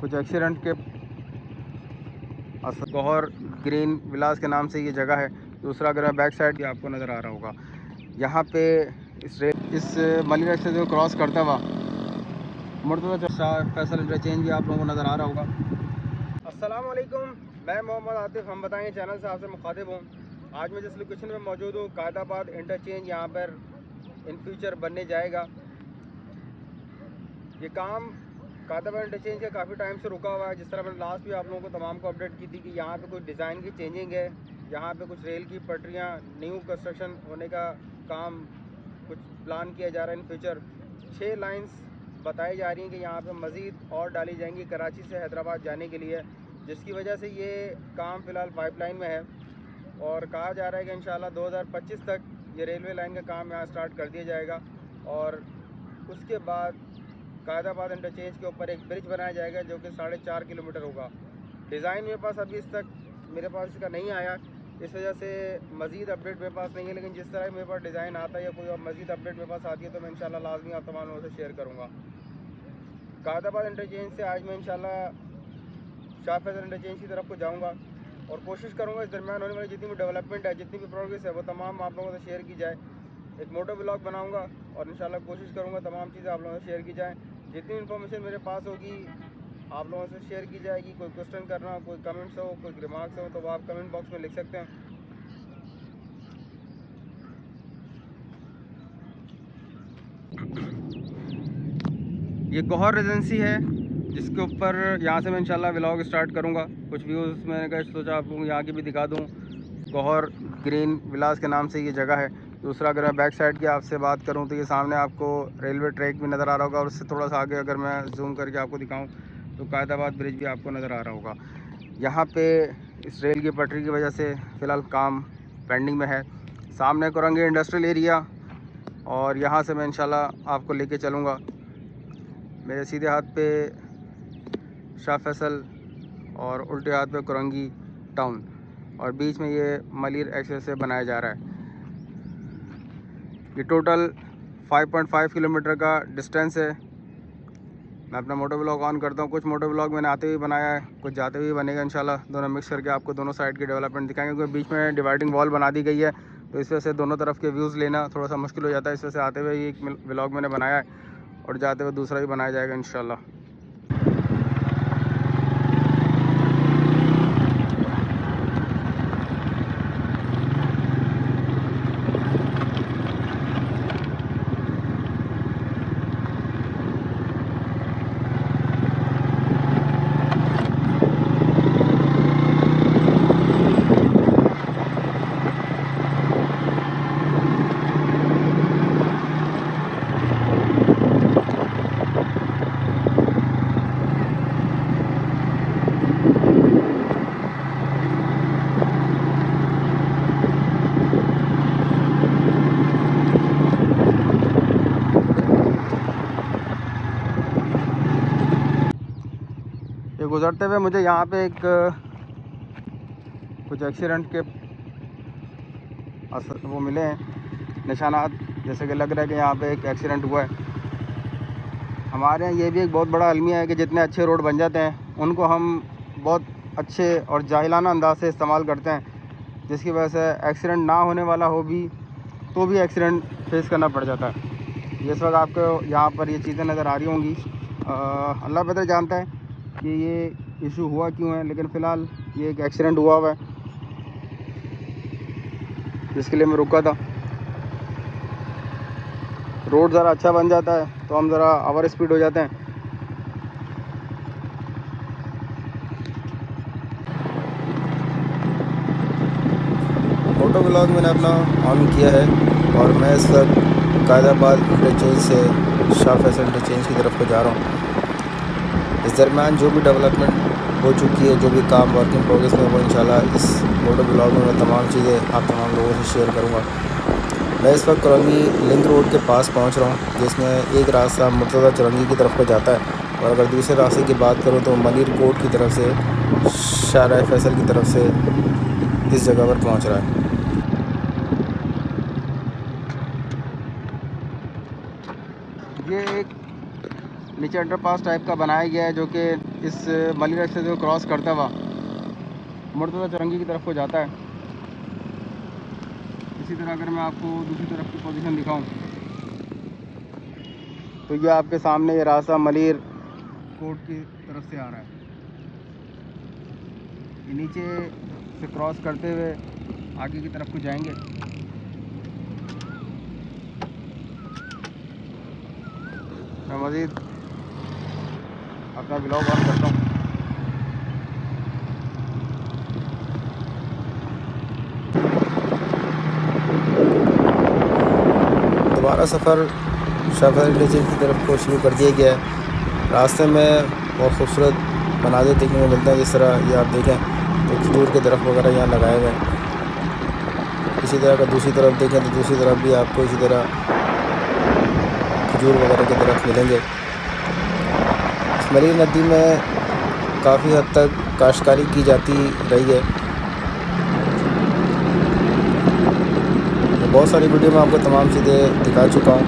कुछ एक्सीडेंट के गौहर ग्रीन विलास के नाम से ये जगह है। दूसरा अगर मैं बैक साइड भी आपको नज़र आ रहा होगा, यहाँ पे इस मलिर एक्सप्रेस को क्रॉस करता हुआ मुर्तज़ा शाह फैसल इंटरचेंज भी आप लोगों को नज़र आ रहा होगा। अस्सलाम वालेकुम, मैं मोहम्मद आतिफ, हम बताएंगे चैनल से आपसे मुखातिब हूँ। आज मैं जिस लोकेशन में मौजूद हूँ, कायदाबाद इंटरचेंज यहाँ पर इन फ्यूचर बनने जाएगा। ये काम कायदाबाद इंटरचेंज का काफ़ी टाइम से रुका हुआ है। जिस तरह मैंने लास्ट भी आप लोगों को तमाम को अपडेट की थी कि यहाँ पे कुछ डिज़ाइन की चेंजिंग है, यहाँ पे कुछ रेल की पटरियाँ न्यू कंस्ट्रक्शन होने का काम कुछ प्लान किया जा रहा है। इन फ्यूचर 6 लाइंस बताई जा रही हैं कि यहाँ पे मज़ीद और डाली जाएंगी कराची से हैदराबाद जाने के लिए, जिसकी वजह से ये काम फ़िलहाल पाइपलाइन में है और कहा जा रहा है कि इंशाल्लाह 2025 तक ये रेलवे लाइन का काम यहाँ स्टार्ट कर दिया जाएगा। और उसके बाद कायदाबाद इंटरचेंज के ऊपर एक ब्रिज बनाया जाएगा जो कि 4.5 किलोमीटर होगा। डिज़ाइन मेरे पास अभी मेरे पास इसका नहीं आया, इस वजह से मज़ीद अपडेट मेरे पास नहीं है, लेकिन जिस तरह मेरे पास डिज़ाइन आता है या कोई और मज़ीद अपडेट मेरे पास आती है तो मैं इंशाल्लाह लाजमी आप तमाम लोगों से शेयर करूँगा। कायदाबाद इंटरचेंज से आज मैं इंशाल्लाह शाह फैसल इंटरचेंज की तरफ को जाऊँगा और कोशिश करूँगा इस दरमियान होने वाली जितनी भी डेवलपमेंट है, जितनी भी प्रोग्रेस है, वो तमाम आप लोगों से शेयर की जाए। एक मोटो ब्लॉग बनाऊँगा और इंशाल्लाह कोशिश करूँगा तमाम चीज़ें आप लोगों से शेयर की जाएँ। जितनी इन्फॉर्मेशन मेरे पास होगी आप लोगों से शेयर की जाएगी। कोई क्वेश्चन करना हो, कोई कमेंट्स हो, कोई रिमार्क्स हो तो वो आप कमेंट बॉक्स में लिख सकते हैं। ये गौहर रेजेंसी है जिसके ऊपर यहाँ से मैं इंशाल्लाह व्लॉग स्टार्ट करूँगा। कुछ व्यूज़ मैंने कहा सोचा आप लोगों को यहाँ की भी दिखा दूँ। गौहर ग्रीन विलास के नाम से ये जगह है। दूसरा अगर मैं बैक साइड की आपसे बात करूँ तो ये सामने आपको रेलवे ट्रैक भी नज़र आ रहा होगा और उससे थोड़ा सा आगे अगर मैं जूम करके आपको दिखाऊँ तो कायदाबाद ब्रिज भी आपको नज़र आ रहा होगा। यहाँ पे इस रेल की पटरी की वजह से फ़िलहाल काम पेंडिंग में है। सामने कोरंगी इंडस्ट्रियल एरिया और यहाँ से मैं इंशाल्लाह आपको लेके चलूँगा। मेरे सीधे हाथ पे शाह फैसल और उल्टे हाथ पे कोरंगी टाउन और बीच में ये मलिर एक्सप्रेस से बनाया जा रहा है। ये टोटल 5.5 किलोमीटर का डिस्टेंस है। मैं अपना मोटो ब्लॉग ऑन करता हूँ। कुछ मोटो ब्लॉग मैंने आते हुए बनाया है, कुछ जाते हुए बनेगा इंशाल्लाह। दोनों मिक्स करके आपको दोनों साइड की डेवलपमेंट दिखाएंगे, क्योंकि बीच में डिवाइडिंग वॉल बना दी गई है तो इस वजह से दोनों तरफ के व्यूज़ लेना थोड़ा सा मुश्किल हो जाता है। इस वजह से आते हुए एक ब्लॉग मैंने बनाया है और जाते हुए दूसरा भी बनाया जाएगा इंशाल्लाह। ये गुज़रते हुए मुझे यहाँ पे एक कुछ एक्सीडेंट के वो मिले हैं निशानात, जैसे कि लग रहा है कि यहाँ पे एक एक्सीडेंट हुआ है। हमारे यहाँ ये भी एक बहुत बड़ा अलमिया है कि जितने अच्छे रोड बन जाते हैं उनको हम बहुत अच्छे और जाहिलाना अंदाज से इस्तेमाल करते हैं, जिसकी वजह से एक्सीडेंट ना होने वाला हो भी तो भी एक्सीडेंट फेस करना पड़ जाता है। जिस वक्त आपको यहाँ पर ये चीज़ें नज़र आ रही होंगी, अल्लाह बेहतर जानता है कि ये इशू हुआ क्यों है, लेकिन फ़िलहाल ये एक एक्सीडेंट हुआ है जिसके लिए मैं रुका था। रोड ज़रा अच्छा बन जाता है तो हम ज़रा ओवर स्पीड हो जाते हैं। मोटो ब्लॉग मैंने अपना ऑन किया है और मैं इस वक्त कायदाबाद इंटरचेंज से शाह फैसल इंटरचेंज की तरफ को जा रहा हूँ। इस दरमियान जो भी डेवलपमेंट हो चुकी है, जो भी काम वर्किंग प्रोग्रेस में, वो इंशाल्लाह इस मोटो ब्लॉग में मैं तमाम चीज़ें आप तमाम लोगों से शेयर करूँगा। मैं इस वक्त कोरंगी लिंक रोड के पास पहुँच रहा हूँ, जिसमें एक रास्ता मुर्तज़ा चौरंगी की तरफ को जाता है और अगर दूसरे रास्ते की बात करूँ तो मलिर कोट की तरफ से शाह फैसल की तरफ से इस जगह पर पहुँच रहा है। ये एक नीचे अंडरपास टाइप का बनाया गया है जो कि इस मली रास्ते से क्रॉस करता हुआ मुर्तज़ा चौरंगी की तरफ को जाता है। इसी तरह अगर मैं आपको दूसरी तरफ की पोजीशन दिखाऊं तो ये आपके सामने ये रास्ता मलीर कोर्ट की तरफ से आ रहा है। ये नीचे से क्रॉस करते हुए आगे की तरफ को जाएंगे। मैं मज़ीद अपना ब्लॉग ऑन करता हूँ। दोबारा सफ़र शाहफैसल इंटरचेंज की तरफ को शुरू कर दिया गया है। रास्ते में बहुत खूबसूरत मनाज़िर देखने को मिलते हैं, जिस तरह ये आप देखें तो खजूर के दरख्त वगैरह यहाँ लगाए हुए हैं। इसी तरह अगर दूसरी तरफ देखें तो दूसरी तरफ भी आपको इसी तरह खजूर वगैरह के दरख्त मिलेंगे। इस मली नदी में काफ़ी हद तक काश्तकारी की जाती रही है। बहुत सारी वीडियो में आपको तमाम चीज़ें दिखा चुका हूँ।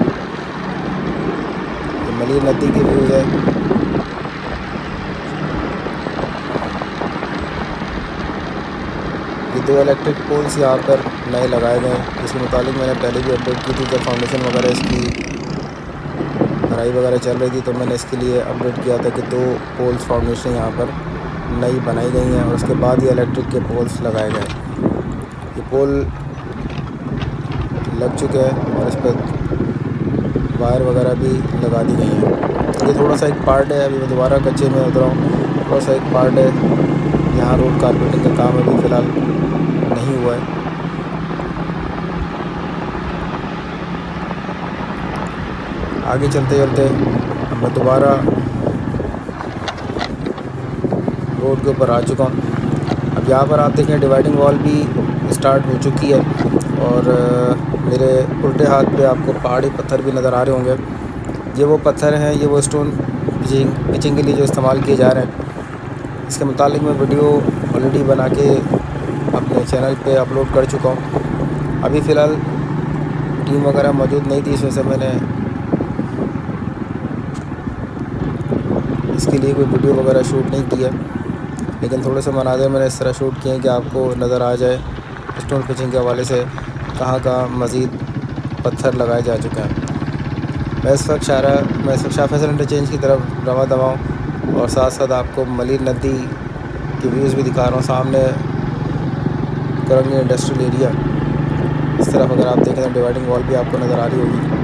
ये मली नदी के व्यूज़ है। ये 2 इलेक्ट्रिक पोल्स यहाँ पर नए लगाए गए हैं। इसके मुतालिक मैंने पहले भी अपडेट की थी, जब फाउंडेशन वगैरह इसकी भराई वगैरह चल रही थी तो मैंने इसके लिए अपडेट किया था कि 2 पोल्स फाउंडेशन यहाँ पर नई बनाई गई हैं और उसके बाद ये इलेक्ट्रिक के पोल्स लगाए गए। ये पोल लग चुके हैं और इस पर वायर वगैरह भी लगा दी गई हैं। ये थोड़ा सा एक पार्ट है, अभी मैं दोबारा कच्चे में उतरा हूँ। थोड़ा सा एक पार्ट है, यहाँ रोड कारपेटिंग का काम अभी फ़िलहाल नहीं हुआ है। आगे चलते चलते मैं दोबारा रोड के ऊपर आ चुका हूँ। अब यहाँ पर आप देखें डिवाइडिंग वॉल भी स्टार्ट हो चुकी है और मेरे उल्टे हाथ पे आपको पहाड़ी पत्थर भी नज़र आ रहे होंगे। ये वो पत्थर हैं, ये वो स्टोन पिचिंग के लिए जो इस्तेमाल किए जा रहे हैं। इसके मुतालिक मैं वीडियो ऑलरेडी बना के अपने चैनल पे अपलोड कर चुका हूँ। अभी फ़िलहाल टीम वगैरह मौजूद नहीं थी, इस वजह से मैंने इसके लिए कोई वीडियो वगैरह शूट नहीं किया, लेकिन थोड़े से मनाज़िर मैंने इस तरह शूट किए हैं कि आपको नज़र आ जाए स्टोन पिचिंग के हवाले से कहाँ कहाँ मज़ीद पत्थर लगाए जा चुके हैं। मैं इस वक्त शाहफैसल इंटरचेंज की तरफ रवा दवा हूँ और साथ साथ आपको मली नदी के व्यूज़ भी दिखा रहा हूँ। सामने करंगी इंडस्ट्रियल एरिया, इस तरफ अगर आप देखें तो डिवाइडिंग वॉल भी आपको नज़र आ रही होगी।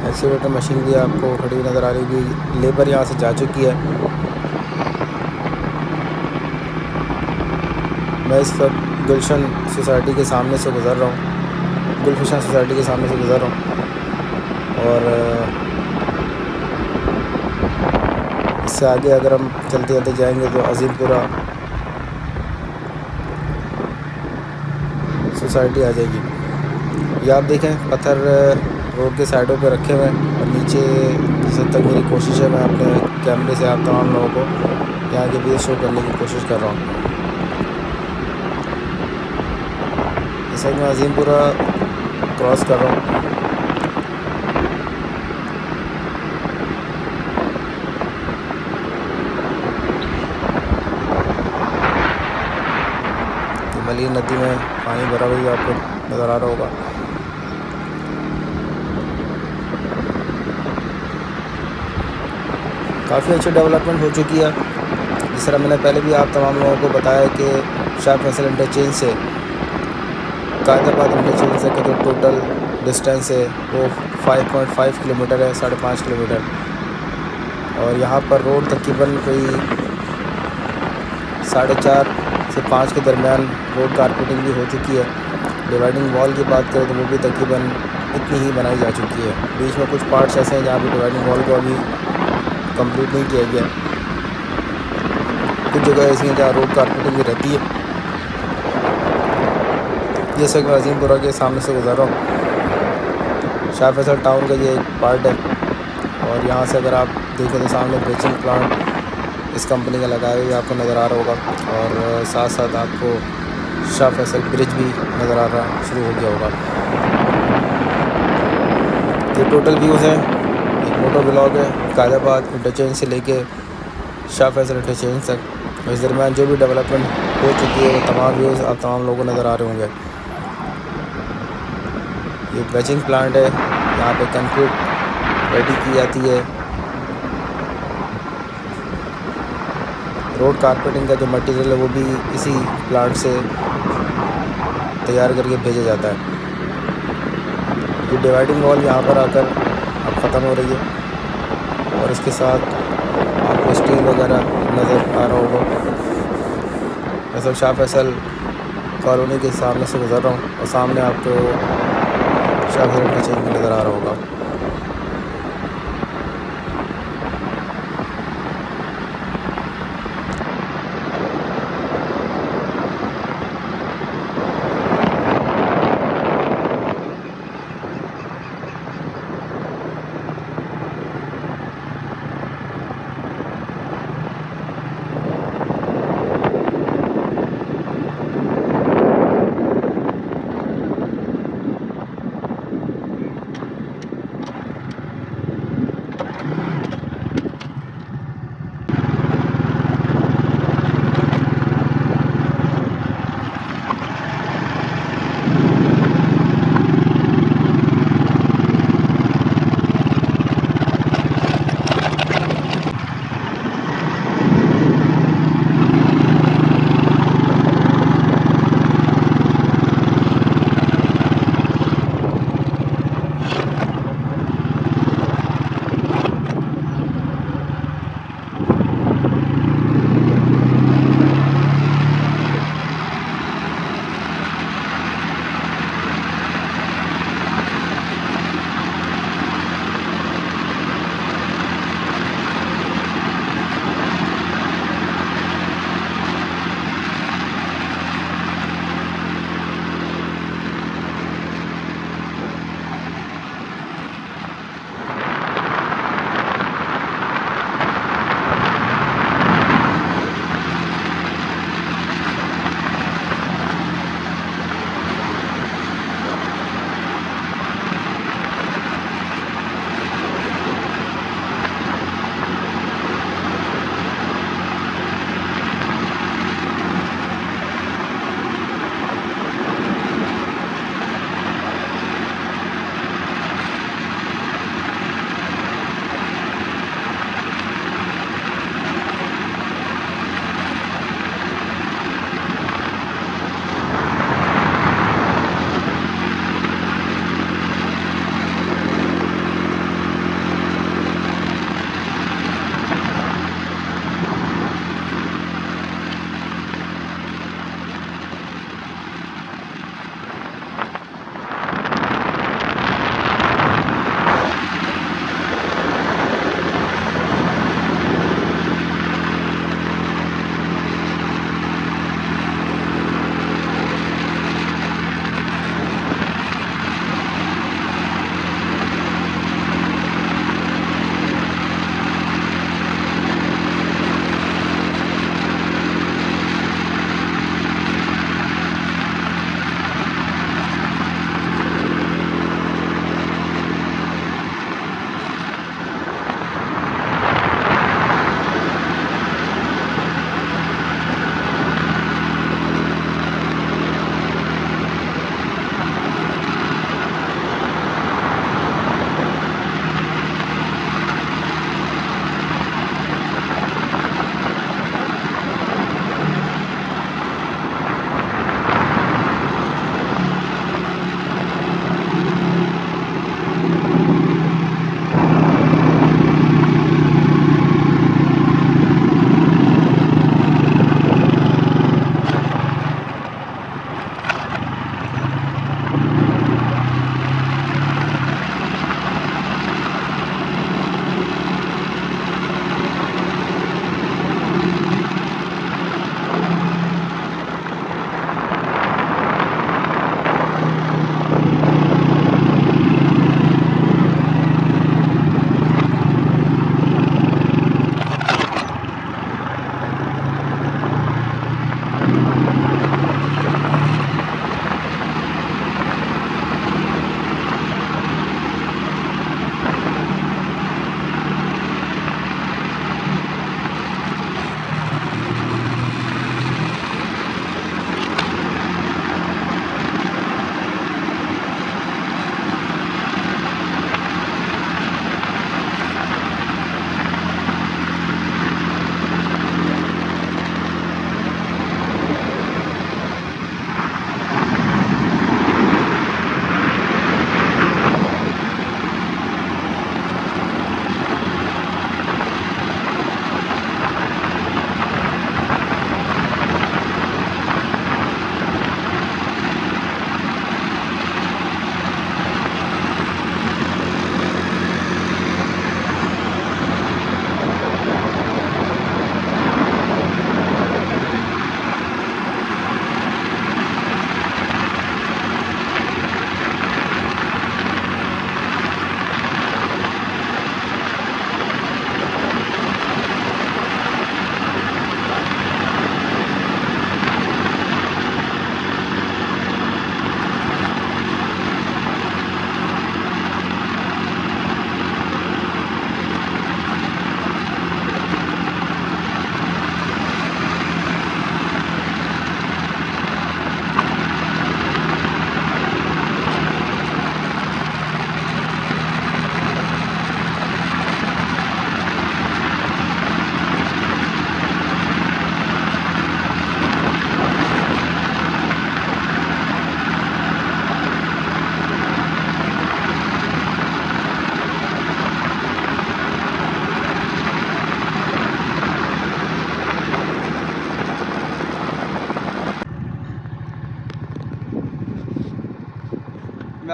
एक्सीवेटर मशीन भी आपको खड़ी हुई नज़र आ रही होगी। लेबर यहाँ से जा चुकी है। मैं इस वक्त गुलशन सोसाइटी के सामने से गुज़र रहा हूँ, गुलफिशन सोसाइटी के सामने से गुज़र रहा हूँ और इससे आगे अगर हम चलते चलते जाएंगे तो अजीमपुरा सोसाइटी आ जाएगी। ये आप देखें पत्थर रोड के साइडों पे रखे हुए हैं और नीचे जब तक मेरी कोशिश है मैं अपने कैमरे से आप तमाम लोगों को यहाँ के भी शो करने की कोशिश कर रहा हूँ। इस वक्त मैं अजीमपुरा क्रॉस कर रहा हूँ। मली नदी में पानी भरा हुआ आपको नज़र आ रहा होगा। काफ़ी अच्छी डेवलपमेंट हो चुकी है। जिस तरह मैंने पहले भी आप तमाम लोगों को बताया कि शाहफैसल इंटरचेंज से कायदाबाद इंटरचेंज से का जो टोटल डिस्टेंस है वो 5.5 किलोमीटर है, 5.5 किलोमीटर। और यहाँ पर रोड तकरीबन कोई 4.5 से 5 के दरमियान रोड कारपेटिंग भी हो चुकी है। डिवाइडिंग वॉल की बात करें तो वो भी तकरीबन इतनी ही बनाई जा चुकी है। बीच में कुछ पार्ट्स ऐसे हैं जहाँ पर डिवाइडिंग वॉल को अभी कंप्लीट नहीं किया गया। कुछ जगह ऐसी हैं जहाँ रोड कारपेटिंग भी रहती है। जैसे कि मैं अजीमपुरा के सामने से गुजर रहा हूँ, शाह फैसल टाउन का ये एक पार्ट है। और यहाँ से अगर आप देखें तो सामने ब्लीचिंग प्लांट इस कंपनी का लगाया हुआ आपको नज़र आ रहा होगा। और साथ साथ आपको शाह फैसल ब्रिज भी नज़र आ रहा शुरू हो गया होगा। ये टोटल व्यूज़ हैं, एक मोटो ब्लॉग है कायदाबाद इंटरचेंज से लेके शाह फैसल इंटरचेंज तक। इस दरमियान जो भी डेवलपमेंट हो चुकी है वो तमाम व्यूज़ आप तमाम लोगों को नज़र आ रहे होंगे। ये ब्लीचिंग प्लांट है, यहाँ पे कंक्रीट रेडी की जाती है। रोड कारपेटिंग का जो मटेरियल है वो भी इसी प्लांट से तैयार करके भेजा जाता है। ये डिवाइडिंग वॉल यहाँ पर आकर अब ख़त्म हो रही है और इसके साथ आपको स्टील वगैरह नज़र आ रहा होगा। मैं सब शाह फैसल कॉलोनी के सामने से गुजर रहा हूँ और सामने आपको शाह फैसल इंटरचेंज भी नज़र आ रहा होगा।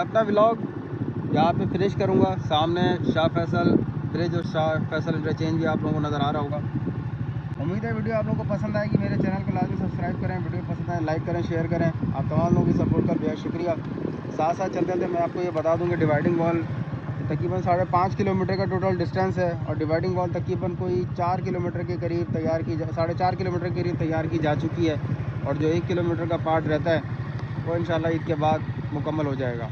अपना व्लॉग यहाँ पे फिनिश करूँगा। सामने शाह फैसल ब्रिज और शाह फैसल इंटरचेंज भी आप लोगों को नज़र आ रहा होगा। उम्मीद है वीडियो आप लोगों को पसंद आएगी। मेरे चैनल को लाजमी सब्सक्राइब करें, वीडियो पसंद आए लाइक करें, शेयर करें। आप तमाम लोगों की सपोर्ट का बेहद शुक्रिया। साथ साथ चलते चलते मैं आपको ये बता दूँ कि डिवाइडिंग वॉल तकरीबन 5.5 किलोमीटर का टोटल डिस्टेंस है और डिवाइडिंग वॉल तकरीबन कोई 4 किलोमीटर के करीब तैयार की 4.5 किलोमीटर के करीब तैयार की जा चुकी है और जो 1 किलोमीटर का पार्ट रहता है वो इंशाल्लाह ईद के बाद मुकम्मल हो जाएगा।